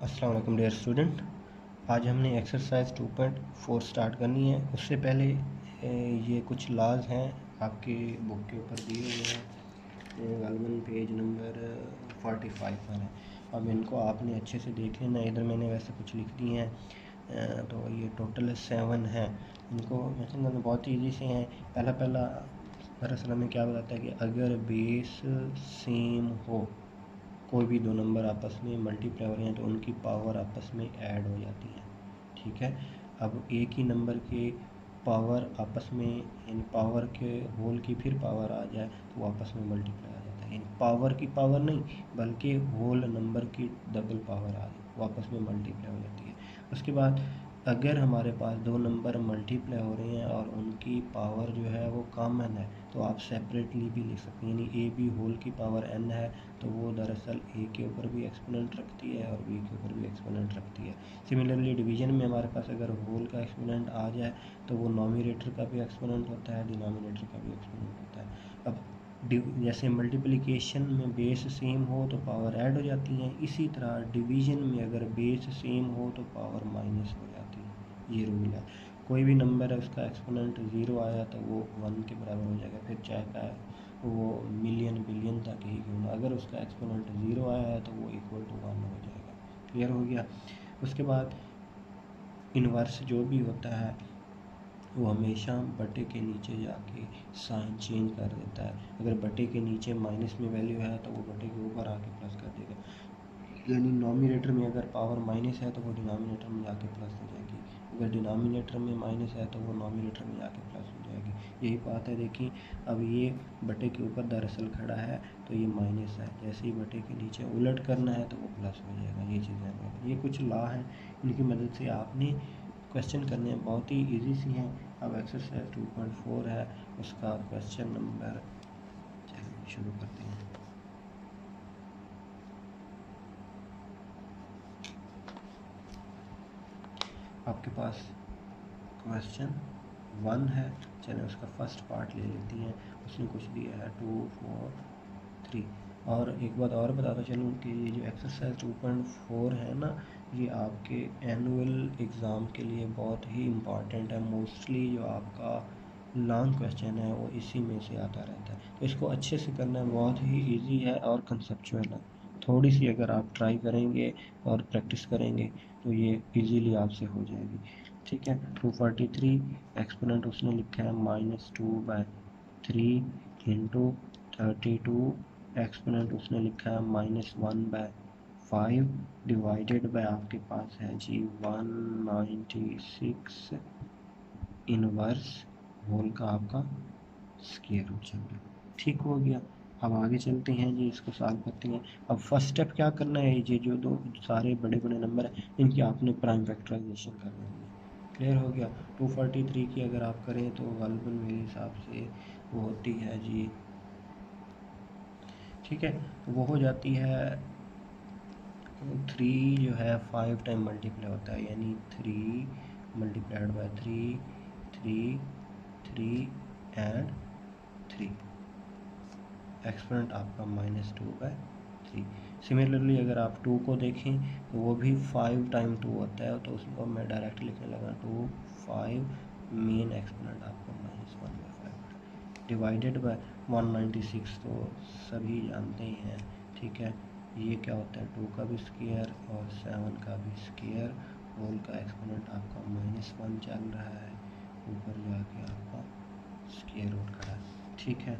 अस्सलाम वालेकुम dear student. आज हमने एक्सरसाइज 2.4 स्टार्ट करनी है। उससे पहले ये कुछ लॉज हैं आपके बुक के ऊपर दिए हुए हैं, गालिबन पेज नंबर 45 पर है। अब इनको आपने अच्छे से देख लेना। इधर मैंने वैसे कुछ लिख दिए हैं, तो ये टोटल 7 हैं। इनको मेंशन करना बहुत ईजी से हैं। पहला दरअसल हमें क्या बताता है कि अगर बेस सेम हो, कोई भी दो नंबर आपस में मल्टीप्लाई हो रहे हैं तो उनकी पावर आपस में ऐड हो जाती है। ठीक है। अब एक ही नंबर के पावर आपस में, इन पावर के होल की फिर पावर आ जाए तो आपस में मल्टीप्लाई आ जाता है। इन पावर की पावर नहीं बल्कि होल नंबर की डबल पावर आ जाए वो आपस में मल्टीप्लाई हो जाती है। उसके बाद अगर हमारे पास दो नंबर मल्टीप्लाई हो रहे हैं और उनकी पावर जो है वो कॉमन है तो आप सेपरेटली भी लिख सकते हैं। यानी ए बी होल की पावर n है तो वो दरअसल ए के ऊपर भी एक्सपोनेंट रखती है और बी के ऊपर भी एक्सपोनेंट रखती है। सिमिलरली डिवीजन में हमारे पास अगर होल का एक्सपोनेंट आ जाए तो वो नॉमिनेटर का भी एक्सपोनेंट होता है, डिनोमिनेटर का भी एक्सपोनेंट होता है। अब जैसे मल्टीप्लिकेशन में बेस सेम हो तो पावर ऐड हो जाती हैं, इसी तरह डिवीजन में अगर बेस सेम हो तो पावर माइनस हो जाती है। ये रूल है। कोई भी नंबर है उसका एक्सपोनेंट 0 आया तो वो 1 के बराबर हो जाएगा, फिर चाहे का वो मिलियन बिलियन तक ही क्यों ना, अगर उसका एक्सपोनेंट 0 आया है तो वो इक्वल टू 1 हो जाएगा। क्लियर हो गया। उसके बाद इन्वर्स जो भी होता है वो हमेशा बटे के नीचे जाके साइन चेंज कर देता है। अगर बटे के नीचे माइनस में वैल्यू है तो वो बटे के ऊपर आके प्लस कर देगा। यानी नॉमिनेटर में अगर पावर माइनस है तो वो डिनोमिनेटर में जाके प्लस हो जाएगी, अगर डिनोमिनेटर में माइनस है तो वो नॉमिनेटर में जाके प्लस हो जाएगी। यही बात है। देखिए अब ये बटे के ऊपर दरअसल खड़ा है तो ये माइनस है, जैसे ही बटे के नीचे उलट करना है तो वो प्लस हो जाएगा। ये चीज़ें, ये कुछ लॉ हैं, इनकी मदद से आपने क्वेश्चन करने बहुत ही ईजी सी हैं। अब एक्सरसाइज 2.4 है, उसका क्वेश्चन नंबर, चलिए शुरू करते हैं। आपके पास क्वेश्चन 1 है, चलें उसका फर्स्ट पार्ट ले लेती हैं। उसने कुछ दिया है 2 4 3। और एक बात और बताता चलूँ कि ये जो एक्सरसाइज 2.4 है ना, ये आपके एनुअल एग्ज़ाम के लिए बहुत ही इम्पॉर्टेंट है। मोस्टली जो आपका लॉन्ग क्वेश्चन है वो इसी में से आता रहता है, तो इसको अच्छे से करना बहुत ही इजी है और कंसेप्चुअल है। थोड़ी सी अगर आप ट्राई करेंगे और प्रैक्टिस करेंगे तो ये इजीली आपसे हो जाएगी। ठीक है। 243 एक्सपोनेंट उसने लिखा है -2/3 इंटू 32, एक्सपोनेंट उसने लिखा है -1/5 डिवाइडेड बाय आपके पास है जी 196 इनवर्स होल का आपका स्क्वायर रूट चल रहा है। ठीक हो गया। अब आगे चलते हैं जी, इसको सॉल्व करते हैं। अब फर्स्ट स्टेप क्या करना है, ये जो दो सारे बड़े बड़े नंबर हैं इनकी आपने प्राइम फैक्टराइजेशन कर लेनी है। क्लियर हो गया। 243 की अगर आप करें तो गालिबन मेरे हिसाब से वो होती है जी, ठीक है, तो वो हो जाती है 3 जो है 5 टाइम मल्टीप्लाई होता है, यानी 3 मल्टीप्लाइड बाय 3 3 3 एंड 3, एक्सपोनेंट आपका -2/3। सिमिलरली अगर आप 2 को देखें तो वो भी 5 टाइम 2 होता है, तो उसको मैं डायरेक्ट लिखने लगा 2 5, मेन एक्सपोनेंट आपका -1/5 डिवाइडेड बाय 196, तो सभी जानते ही हैं। ठीक है। ये क्या होता है, 2 का भी स्क्वायर और 7 का भी स्क्वायर, होल का एक्सपोनेंट आपका -1 चल रहा है, ऊपर जाके आपका स्क्वायर रूट खड़ा है। ठीक है।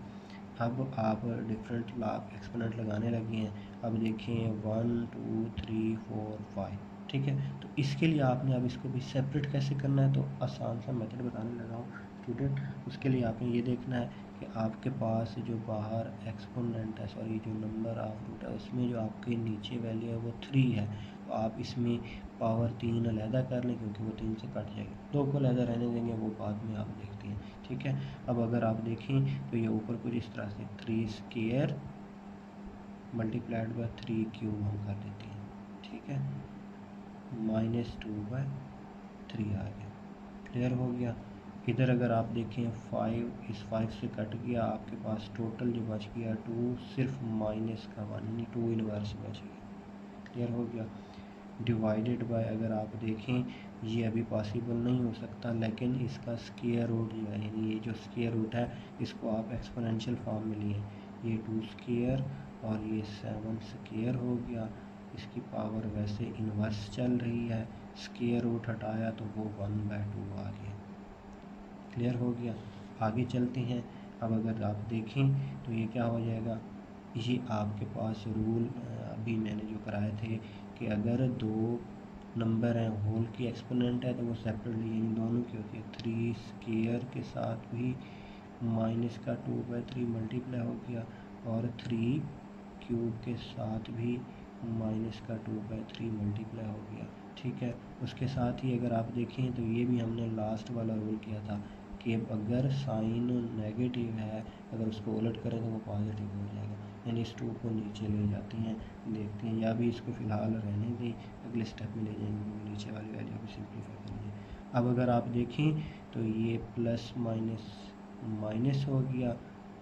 अब आप डिफरेंट एक्सपोनेंट लगाने लगे हैं। अब देखिए 1 2 3 4 5, ठीक है। तो इसके लिए आपने अब इसको भी सेपरेट कैसे करना है, तो आसान सा मेथड बताने लगा हूँ स्टूडेंट। उसके लिए आपने ये देखना है कि आपके पास जो बाहर एक्सपोनेंट है, सॉरी जो नंबर ऑफ रूट है, उसमें जो आपके नीचे वैल्यू है वो 3 है, तो आप इसमें पावर 3 अलहदा कर लें क्योंकि वो 3 से कट जाएगी। 2 को अलहदा रहने देंगे, वो बाद में आप देखते हैं। ठीक है। अब अगर आप देखें तो ये ऊपर कुछ इस तरह से 3 स्क्वायर मल्टीप्लाइड बाय 3 क्यूब हम कर देते हैं। ठीक है। -2/3 आ गया। क्लियर हो गया। इधर अगर आप देखें 5 इस 5 से कट गया, आपके पास टोटल जो बच गया 2, सिर्फ माइनस का 1 यानी 2 इनवर्स बच गया। क्लियर हो गया। डिवाइडेड बाय, अगर आप देखें ये अभी पॉसिबल नहीं हो सकता, लेकिन इसका स्क्वायर रूट जो है, यानी ये जो स्क्वायर रूट है इसको आप एक्सपोनेंशियल फॉर्म में लिए, ये 2 स्क्वायर और ये 7 स्क्वायर हो गया, इसकी पावर वैसे इन्वर्स चल रही है, स्क्वायर रूट हटाया तो वो 1/2 आ गया। क्लियर हो गया। आगे चलते हैं। अब अगर आप देखें तो ये क्या हो जाएगा, ये आपके पास रूल अभी मैंने जो कराए थे कि अगर दो नंबर हैं होल की एक्सपोनेंट है तो वो सेपरेटली यानी दोनों की होती है, 3 स्क्वायर के साथ भी माइनस का 2/3 मल्टीप्लाई हो गया और 3 क्यूब के साथ भी माइनस का 2/3 मल्टीप्लाई हो गया। ठीक है, उसके साथ ही अगर आप देखें तो ये भी हमने लास्ट वाला रूल किया था कि अगर साइन नेगेटिव है, अगर उसको उलट करें तो वो पॉजिटिव हो जाएगा, यानी इस 2 को नीचे ले जाते हैं। देखते हैं, या भी इसको फ़िलहाल रहने दें, अगले स्टेप में ले जाएंगे, नीचे वाली वैल्यू को सिंप्लीफाई करेंगे। अब अगर आप देखें तो ये प्लस माइनस माइनस हो गया,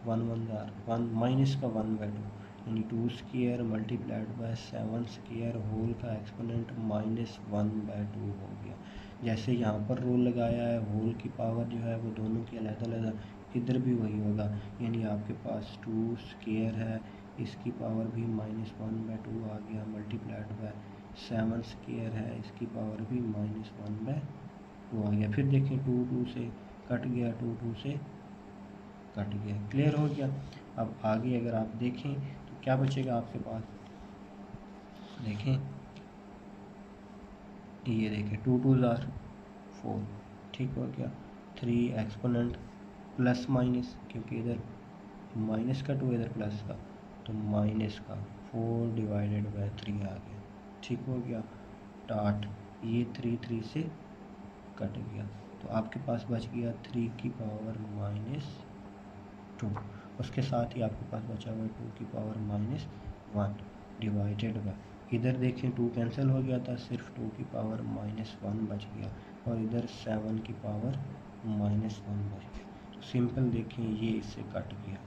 1 माइनस का 1/2 यानी 2 square multiplied by 7 square whole का एक्सपोनेंट -1/2 हो गया। जैसे यहाँ पर रूल लगाया है होल की पावर जो है वो दोनों की अलग-अलग, इधर भी वही होगा, यानी आपके पास 2 स्क्वायर है, इसकी पावर भी -1/2 आ गया, मल्टीप्लाइड बाय 7 स्क्वायर है, इसकी पावर भी -1/2 आ गया। फिर देखें 2 से कट गया, 2 से कट गया। क्लियर हो गया। अब आगे अगर आप देखें तो क्या बचेगा आपके पास, देखें ये देखें 2 2 आर 4, ठीक हो गया। 3 एक्सपोनेंट प्लस माइनस, क्योंकि इधर माइनस का 2 इधर प्लस का, तो माइनस का 4/3 आ गया, ठीक हो गया। डाट ये 3 से कट गया, तो आपके पास बच गया 3 की पावर -2, उसके साथ ही आपके पास बचा हुआ 2 की पावर -1 डिवाइडेड बाय, इधर देखें 2 कैंसिल हो गया था, सिर्फ 2 की पावर -1 बच गया और इधर 7 की पावर -1 बच गया। तो सिंपल देखें ये इससे कट गया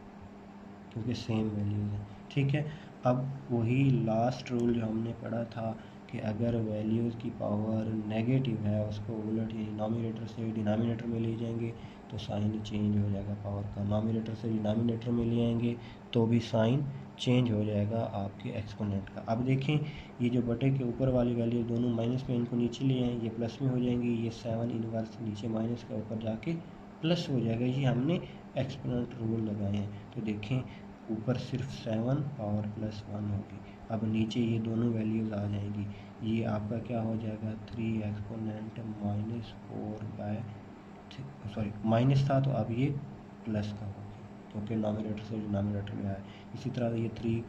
क्योंकि सेम वैल्यूज़ हैं। ठीक है, अब वही लास्ट रूल जो हमने पढ़ा था कि अगर वैल्यूज़ की पावर नेगेटिव है उसको उलट यानी नॉमिनेटर से डिनोमिनेटर में ले जाएंगे तो साइन चेंज हो जाएगा पावर का, नॉमिनेटर से डिनोमिनेटर में ले आएंगे तो भी साइन चेंज हो जाएगा आपके एक्सपोनेंट का। अब देखें ये जो बटे के ऊपर वाली वैल्यू दोनों माइनस में, इनको नीचे ले आएँ, ये प्लस में हो जाएंगी, ये 7 इनवर्स नीचे माइनस के ऊपर जाके प्लस हो जाएगा। ये हमने एक्सपोनेंट रूल लगाए हैं, तो देखें ऊपर सिर्फ 7 पावर +1 होगी, अब नीचे ये दोनों वैल्यूज़ आ जाएंगी, ये आपका क्या हो जाएगा 3 एक्सपोनेंट सॉरी माइनस था तो अब ये प्लस का हो गया क्योंकि नॉमिनेटर से डिनोमिनेटर में आया। इसी तरह ये 3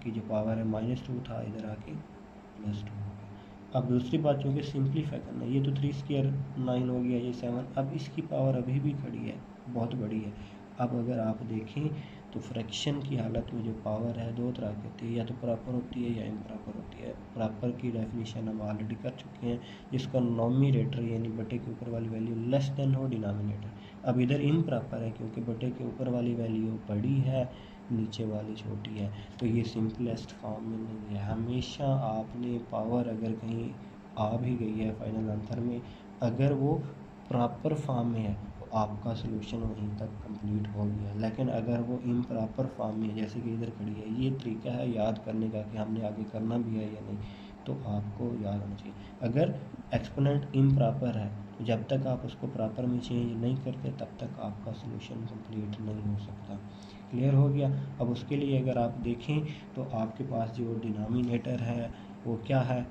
की जो पावर है -2 था, इधर आके +2 हो गया। अब दूसरी बात जो कि सिंप्लीफाई करना, ये तो 3 स्क्वायर 9 हो गया, ये 7, अब इसकी पावर अभी भी खड़ी है, बहुत बड़ी है। अब अगर आप देखें तो फ्रैक्शन की हालत में जो पावर है दो तरह की होती है, या तो प्रॉपर होती है या इम्प्रॉपर होती है। प्रॉपर की डेफिनेशन हम ऑलरेडी कर चुके हैं, जिसका नॉमिनेटर यानी बटे के ऊपर वाली वैल्यू लेस देन हो डिनोमिनेटर। अब इधर इम्प्रॉपर है क्योंकि बटे के ऊपर वाली वैल्यू बड़ी है, नीचे वाली छोटी है, तो ये सिंपलेस्ट फॉर्म में नहीं है। हमेशा आपने पावर अगर कहीं आ भी गई है फाइनल आंसर में, अगर वो प्रॉपर फॉर्म में है तो आपका सलूशन वहीं तक कंप्लीट हो गया, लेकिन अगर वो इम्प्रॉपर फॉर्म में जैसे कि इधर खड़ी है, ये तरीका है याद करने का कि हमने आगे करना भी है या नहीं, तो आपको याद होना चाहिए। अगर एक्सपोनेंट इम्प्रॉपर है तो जब तक आप उसको प्रॉपर में चेंज नहीं करते तब तक आपका सलूशन कंप्लीट नहीं हो सकता। क्लियर हो गया। अब उसके लिए अगर आप देखें तो आपके पास जो डिनोमिनेटर है वो क्या है,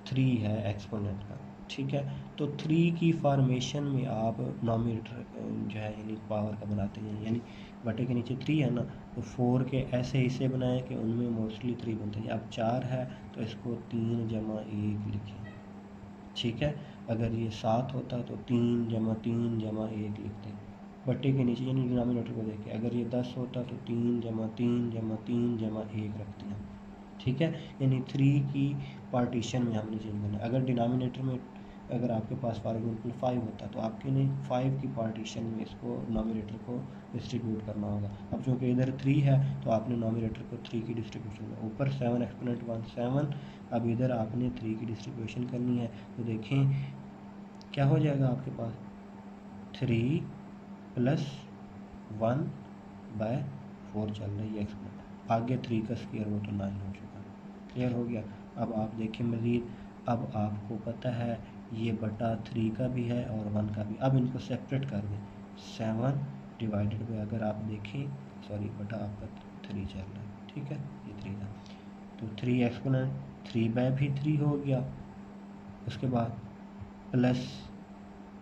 3 है एक्सपोनेंट का, ठीक है। तो 3 की फॉर्मेशन में आप नॉमिनेटर जो है यानी पावर का बनाते हैं, यानी बटे के नीचे 3 है ना, तो 4 के ऐसे हिस्से बनाए कि उनमें मोस्टली 3 बनते हैं। अब 4 है तो इसको 3 जमा 1 लिखें, ठीक है। अगर ये 7 होता तो 3 जमा 3 जमा 1 लिखते हैं बटे के नीचे यानी डिनोमिनेटर को देख के। अगर ये 10 होता तो 3 जमा 3 जमा 3 जमा 1 रखते हैं, ठीक है। यानी 3 की पार्टीशन में हमने चेंज करना है। अगर डिनोमिनेटर में अगर आपके पास फॉर एग्जाम्पल 5 होता तो आपके ने 5 की पार्टीशन में इसको नॉमिनेटर को डिस्ट्रीब्यूट करना होगा। अब चूँकि इधर 3 है तो आपने नॉमिनेटर को 3 की डिस्ट्रीब्यूशन में, ऊपर 7 एक्सपोनेंट 1 7, अब इधर आपने 3 की डिस्ट्रीब्यूशन करनी है। तो देखें क्या हो जाएगा आपके पास 3 + 1/4 चल रही है एक्सपोनेंट, आगे 3 का स्क्वायर वो तो 9 हो चुका है। क्लियर हो गया। अब आप देखें मज़ीद, अब आपको पता है ये बटा 3 का भी है और 1 का भी। अब इनको सेपरेट कर दें, 7 डिवाइडेड बाय, अगर आप देखें सॉरी बटा आपका 3 चल रहा है, ठीक है, ये 3 था तो 3 एक्सपोनेंट 3/3 हो गया, उसके बाद प्लस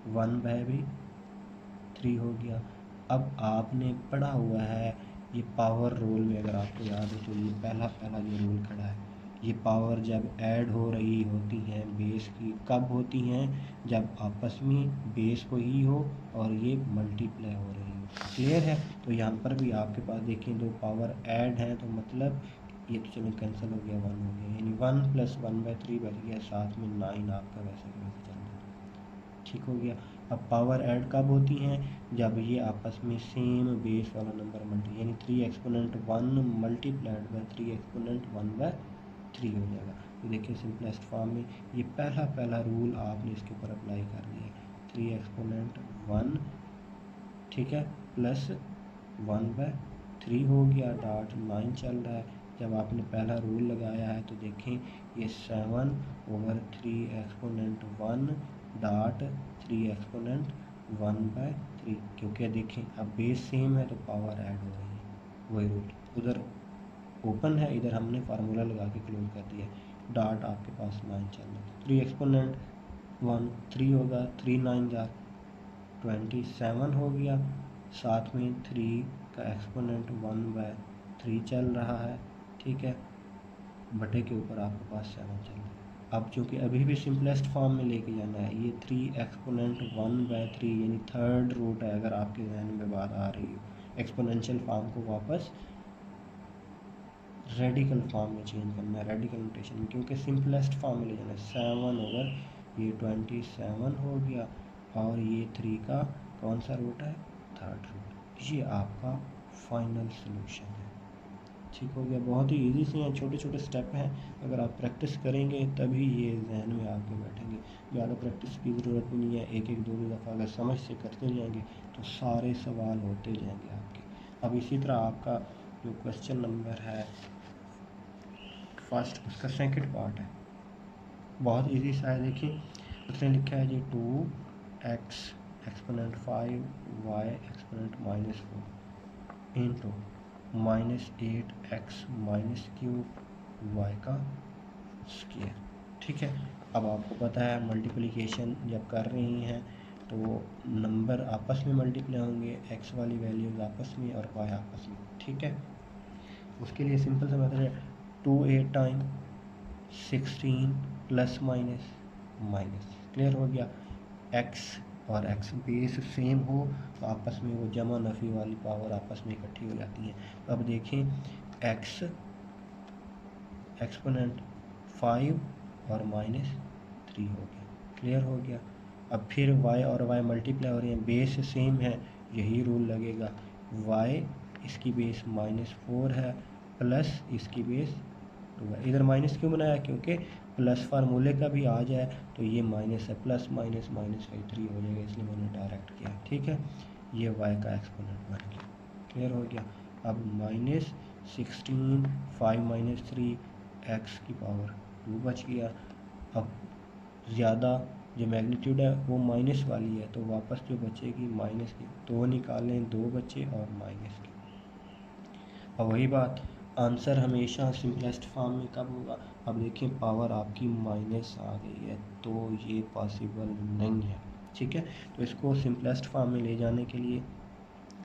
1/3 हो गया। अब आपने पढ़ा हुआ है ये पावर रूल में, अगर आपको याद है तो ये पहला जो रूल खड़ा है, ये पावर जब ऐड हो रही होती हैं बेस की, कब होती हैं, जब आपस में बेस को ही हो और ये मल्टीप्लाई हो रही हो। क्लियर है। तो यहाँ पर भी आपके पास देखें दो पावर ऐड हैं, तो मतलब ये तो चलो कैंसिल हो गया, 1 हो गया, यानी 1 + 1/3 बच गया, साथ में 9 आपका वैसे के वैसे चल रहा है। ठीक हो गया। अब पावर ऐड कब होती हैं, जब ये आपस में सेम बेस वाला नंबर मल्टी, यानी 3 एक्सपोनेंट 1 मल्टीप्लाइड बाय 3 एक्सपोनेंट 1/3 हो जाएगा। तो देखिए सिंपलेस्ट फॉर्म में ये पहला रूल आपने इसके ऊपर अप्लाई कर दिया, 3 एक्सपोनेंट 1, ठीक है, प्लस 1/3 हो गया, डॉट 9 चल रहा है। जब आपने पहला रूल लगाया है तो देखें ये 7/3 एक्सपोनेंट 1 डॉट 3 एक्सपोनेंट 1/3, क्योंकि देखें अब बेस सेम है तो पावर ऐड हो रही है, वही रूल उधर ओपन है, इधर हमने फार्मूला लगा के क्लोज कर दिया, डॉट आपके पास 9 चल रहा है, 3 एक्सपोनेंट 1 3 होगा, 3 9 जा 27 हो गया, साथ में 3 का एक्सपोनेंट 1/3 चल रहा है, ठीक है, बटे के ऊपर आपके पास 7 चल रहा है। अब चूँकि अभी भी सिंपलेस्ट फॉर्म में लेके जाना है, ये 3 एक्सपोनेंट 1/3 यानी थर्ड रूट है, अगर आपके जहन में बात आ रही हो, एक्सपोनेंशियल फॉर्म को वापस रेडिकल फॉर्म में चेंज करना है, रेडिकल नोटेशन में, क्योंकि सिंपलेस्ट फॉर्म में ले जाना है। 7 ये 27 हो गया, और ये 3 का कौन सा रूट है, थर्ड रूट। ये आपका फाइनल सोल्यूशन है। ठीक हो गया। बहुत ही इजी से हैं, छोटे छोटे स्टेप हैं, अगर आप प्रैक्टिस करेंगे तभी ये जहन में आके बैठेंगे। ज़्यादा प्रैक्टिस की ज़रूरत भी नहीं है, एक दो दफ़ा अगर समझ से करते जाएंगे तो सारे सवाल होते जाएंगे आपके। अब इसी तरह आपका जो क्वेश्चन नंबर है फर्स्ट, उसका सेकंड पार्ट है, बहुत इजी सा है। देखिए उसने लिखा है जी 2x exponent 5y exponent -4 into -8x -3 y का स्क्वायर। ठीक है। अब आपको पता है मल्टीप्लिकेशन जब कर रही हैं तो नंबर आपस में मल्टीप्लाई होंगे, x वाली वैल्यूज़ आपस में और y आपस में। ठीक है। उसके लिए सिंपल सा मेथड है 2 time 16 plus minus minus. Clear हो गया। x और x बेस सेम हो तो आपस में वो जमा नफ़ी वाली पावर आपस में इकट्ठी हो जाती है। अब देखें x एक्सपोनेंट 5 और -3 हो गया। क्लियर हो गया। अब फिर y और y मल्टीप्लाई हो रहे हैं, बेस सेम है, यही रूल लगेगा। y इसकी बेस -4 है प्लस इसकी बेस 2 है। इधर माइनस क्यों बनाया, क्योंकि प्लस फार्मूले का भी आ जाए तो ये माइनस है, प्लस माइनस माइनस का 3 हो जाएगा, इसलिए मैंने डायरेक्ट किया। ठीक है। ये y का एक्सपोनेंट बन गया। क्लियर हो गया। अब -16 5 - 3 x की पावर 2 बच गया। अब ज़्यादा जो मैग्नीट्यूड है वो माइनस वाली है तो वापस जो बचेगी माइनस की, 2 निकालें 2 बचे और माइनस की। अब वही बात, आंसर हमेशा सिंपलेस्ट फॉर्म में कब होगा। अब देखिए पावर आपकी माइनस आ गई है तो ये पॉसिबल नहीं है। ठीक है। तो इसको सिंपलेस्ट फॉर्म में ले जाने के लिए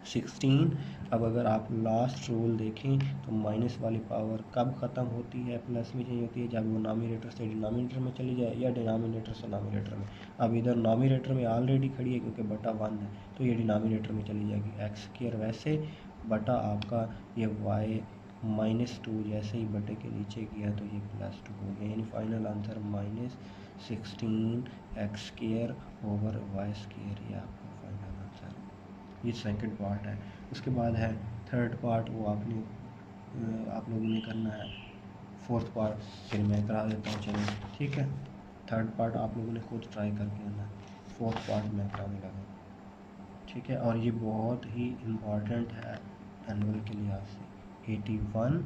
16, अब अगर आप लास्ट रूल देखें तो माइनस वाली पावर कब ख़त्म होती है, प्लस में चेंज होती है, जब वो नॉमिनेटर से डिनोमिनेटर में चली जाए या डिनोमिनेटर से नॉमिनेटर में। अब इधर नॉमिनेटर में ऑलरेडी खड़ी है क्योंकि बटा 1 है तो ये डिनोमिनेटर में चली जाएगी, x स्क्वायर वैसे बटा आपका ये y -2 जैसे ही बटे के नीचे किया तो ये +2 हो गया, यानी final answer -16x² over y², ये आपका फाइनल आंसर। ये सेकंड पार्ट है। उसके बाद है थर्ड पार्ट, वो आप लोगों ने करना है। फोर्थ पार्ट फिर मैं करा देता हूँ, चलिए ठीक है। थर्ड पार्ट आप लोगों ने खुद ट्राई करके आना है, फोर्थ पार्ट मैं कराने लगा, ठीक है। और ये बहुत ही इम्पॉर्टेंट है एनुअल के लिहाज से। 81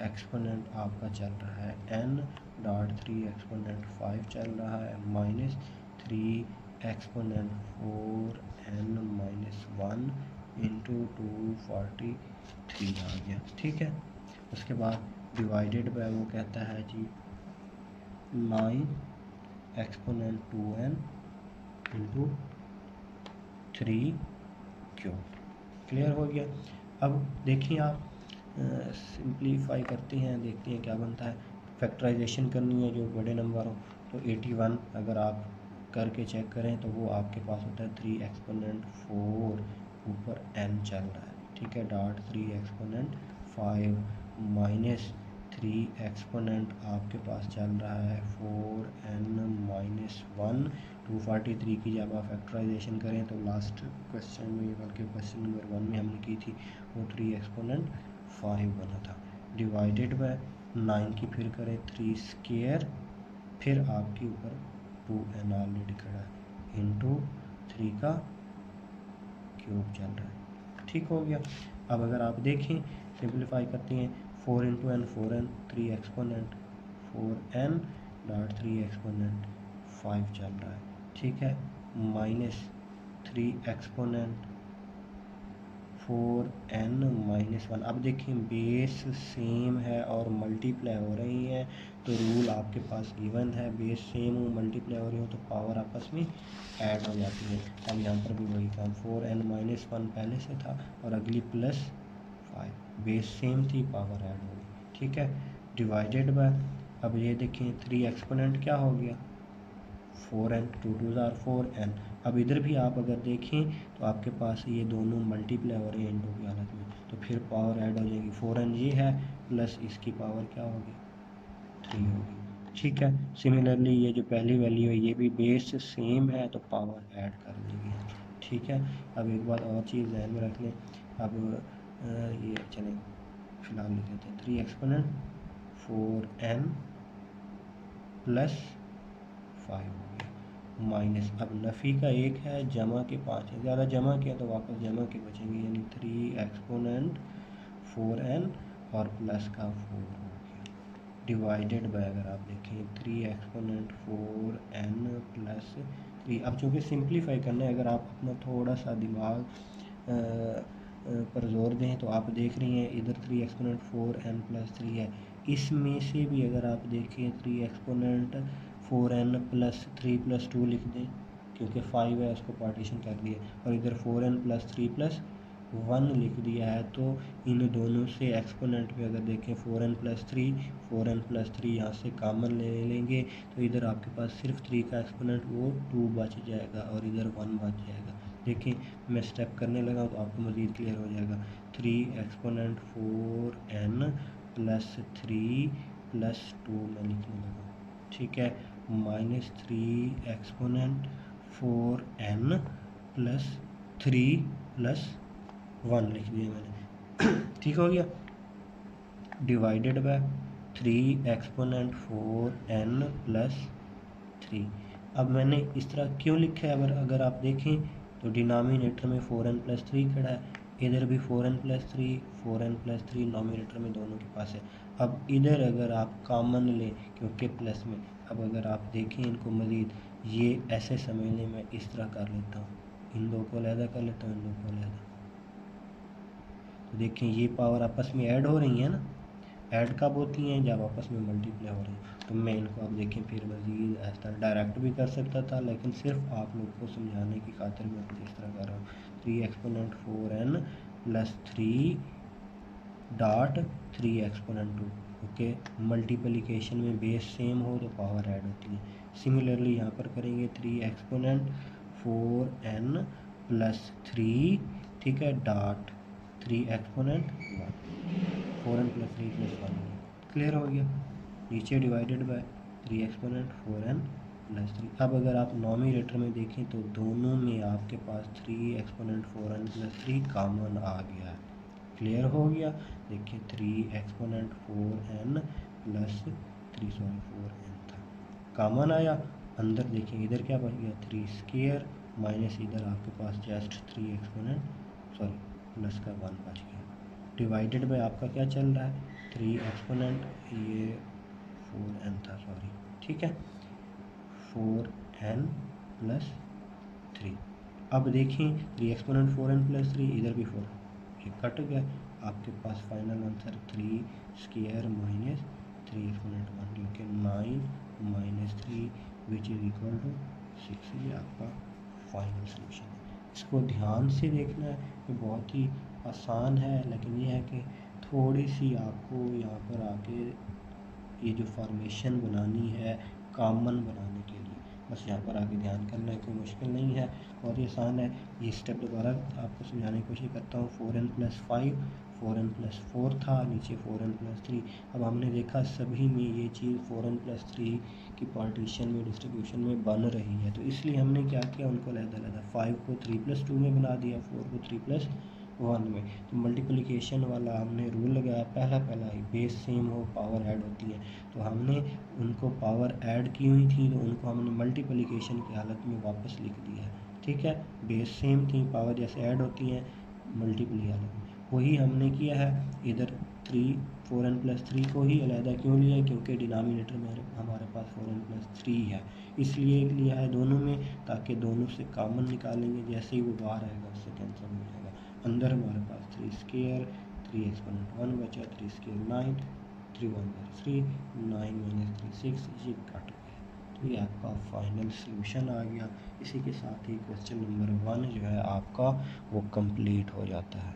एक्सपोनेंट आपका चल रहा है, n.3 एक्सपोनेंट 5 चल रहा है, -3 एक्सपोनेंट 4n-1 इंटू 243 आ गया, ठीक है। उसके बाद डिवाइडेड बाय वो कहता है जी 9 एक्सपोनेंट 2n इंटू 3 क्लियर हो गया। अब देखिए आप सिंप्लीफाई करते हैं, देखते हैं क्या बनता है। फैक्टराइजेशन करनी है जो बड़े नंबर हो, तो 81 अगर आप करके चेक करें तो वो आपके पास होता है 3 एक्सपोनेंट 4 ऊपर n चल रहा है, ठीक है, .3 एक्सपोनेंट 5 -3 एक्सपोनेंट आपके पास चल रहा है 4n-1 243 की जब आप फैक्टराइजेशन करें तो लास्ट क्वेश्चन में, बल्कि क्वेश्चन नंबर 1 में हमने की थी, वो 3 एक्सपोनेंट 5 बना था। डिवाइडेड बाय 9 की फिर करें 3², फिर आपके ऊपर 2n ऑलरेडी खड़ा है इंटू 3 का क्यूब चल रहा है, ठीक हो गया। अब अगर आप देखें सिंप्लीफाई करते हैं, 4 into n 4n, 3 exponent 4n.3 exponent 5 चल रहा है, ठीक है, -3 एक्सपोनेंट 4n-1। अब देखिए बेस सेम है और मल्टीप्लाई हो रही हैं, तो रूल आपके पास गिवन है, बेस सेम हो मल्टीप्लाई हो रही हो तो पावर आपस में ऐड हो जाती है। अब यहाँ पर भी वही काम, 4n-1 पहले से था और अगली +5, बेस सेम थी, पावर ऐड हो गई, ठीक है। डिवाइडेड बाय, अब ये देखिए 3 एक्सपोनेंट क्या हो गया 4n, 2 2 आर 4n। अब इधर भी आप अगर देखें तो आपके पास ये दोनों मल्टीप्लाई हो रहे हैं इंटू की हालत में, तो फिर पावर ऐड हो जाएगी, 4n ये है प्लस इसकी पावर क्या होगी 3 होगी, ठीक है। सिमिलरली ये जो पहली वैल्यू है ये भी बेस सेम है तो पावर ऐड कर देंगे, ठीक है। अब एक बात और चीज़ ध्यान में रख लें, अब ये चलें फिलहाल लिख देते हैं 3 एक्सपोनेंट 4n + 5 हो गया, माइनस, अब नफ़ी का 1 है, जमा के 5 है, ज़्यादा जमा किया तो वापस जमा के बचेंगे, यानी 3 एक्सपोनेंट 4n और प्लस का 4 हो गया। डिवाइडेड बाय अगर आप देखें 3 एक्सपोनेंट 4n + 3। अब चूँकि सिंप्लीफाई करना है, अगर आप अपना थोड़ा सा दिमाग पर जोर दें तो आप देख रही हैं इधर 3 एक्सपोनेंट 4n + 3 है, इसमें से भी अगर आप देखें 3 एक्सपोनेंट 4n + 3 + 2 लिख दें, क्योंकि 5 है उसको पार्टीशन कर दिया, और इधर 4n + 3 + 1 लिख दिया है, तो इन दोनों से एक्सपोनेंट पे अगर देखें 4n + 3 यहाँ से कॉमन ले लेंगे तो इधर आपके पास सिर्फ 3 का एक्सपोनेंट वो 2 बच जाएगा और इधर 1 बच जाएगा। देखिए मैं स्टेप करने लगा तो आपको मज़ीद क्लियर हो जाएगा। 3 एक्सपोनेंट 4n + 3 + 2 मैं लिखने लगा, ठीक है, -3 एक्सपोनेंट 4n + 3 + 1 लिख दिया मैंने, ठीक हो गया। Divided by 3 exponent 4n + 3। अब मैंने इस तरह क्यों लिखा है, अगर आप देखें तो डिनोमिनेटर में 4n + 3 खड़ा है, इधर भी 4n + 3 नोमिनेटर में दोनों के पास है। अब इधर अगर आप कॉमन लें क्योंकि प्लस में, अब अगर आप देखें इनको मज़ीद, ये ऐसे समझने में इस तरह कर लेता हूँ, इन दो को अलहदा कर लेता हूँ, इन दो को अलहदा, तो देखें ये पावर आपस में ऐड हो रही है ना, ऐड कब होती हैं जब आपस में मल्टीप्लाई हो रही हैं। तो मैं इनको आप देखें फिर मज़ीद ऐसा डायरेक्ट भी कर सकता था, लेकिन सिर्फ आप लोग को समझाने की खातिर मैं कुछ इस तरह कर रहा हूँ। 3 exponent 4n + 3.3 exponent 2, okay, multiplication में बेस सेम हो तो पावर ऐड होती है। सिमिलरली यहाँ पर करेंगे 3 एक्सपोनेंट 4n + 3, ठीक है, .3 exponent 1, 4n plus 3 plus 1 clear हो गया। नीचे divided by 3 exponent 4n plus 3। अब अगर आप नॉमिनेटर में देखें तो दोनों में आपके पास 3 एक्सपोनेंट 4n प्लस 3 कॉमन आ गया है। क्लियर हो गया। देखिए 3 एक्सपोनेंट 4n प्लस 3 4n था, कॉमन आया। अंदर देखिए इधर क्या बच गया 3 स्क्वायर माइनस इधर आपके पास जस्ट 3 एक्सपोनेंट प्लस का 1 बच गया। डिवाइडेड बाय आपका क्या चल रहा है 3 एक्सपोनेंट ये 4n था ठीक है 4n प्लस 3। अब देखें 3 एक्सपोनेंट 4n प्लस 3 इधर भी 4 ये कट गया। आपके पास final answer 3 square minus 3 exponent 1 जो कि 9 minus 3 which is equal to 6। ये आपका फाइनल सोल्यूशन है। इसको ध्यान से देखना है, ये बहुत ही आसान है, लेकिन ये है कि थोड़ी सी आपको यहाँ पर आके ये जो फॉर्मेशन बनानी है कॉमन बनाने के लिए, बस यहाँ पर आके ध्यान करना है। कोई मुश्किल नहीं है, बहुत ही आसान है। ये स्टेप दोबारा आपको समझाने की कोशिश करता हूँ। 4n प्लस 5 4n प्लस 4 था, नीचे 4n प्लस 3। अब हमने देखा सभी में ये चीज़ 4n प्लस 3 की पार्टीशन में डिस्ट्रीब्यूशन में बन रही है, तो इसलिए हमने क्या किया उनको अलग-अलग 5 को 3 प्लस 2 में बना दिया, 4 को 3 प्लस 1 में। तो मल्टीप्लिकेशन वाला हमने रूल लगाया, पहला ही बेस सेम हो पावर ऐड होती है, तो हमने उनको पावर ऐड की हुई थी तो उनको हमने मल्टीप्लिकेशन की हालत में वापस लिख दिया। ठीक है, बेस सेम थी, पावर जैसे ऐड होती हैं मल्टीप्ली हालत में, वही हमने किया है। इधर 4n प्लस 3 को ही अलहदा क्यों लिया, क्योंकि डिनोमिनेटर में हमारे पास 4n प्लस 3 है, इसलिए लिया है दोनों में, ताकि दोनों से कॉमन निकालेंगे, जैसे ही वो बाहर आएगा उससे कैंसिल हो जाएगा। अंदर हमारे पास 3 स्क्वायर 3 एक्सपोनेंट 1 बचा, 3 स्क्वायर 9 3 1 3 9 माइनस 3 6, ये कट गया। तो ये आपका फाइनल सॉल्यूशन आ गया। इसी के साथ ही क्वेश्चन नंबर 1 जो है आपका वो कंप्लीट हो जाता है।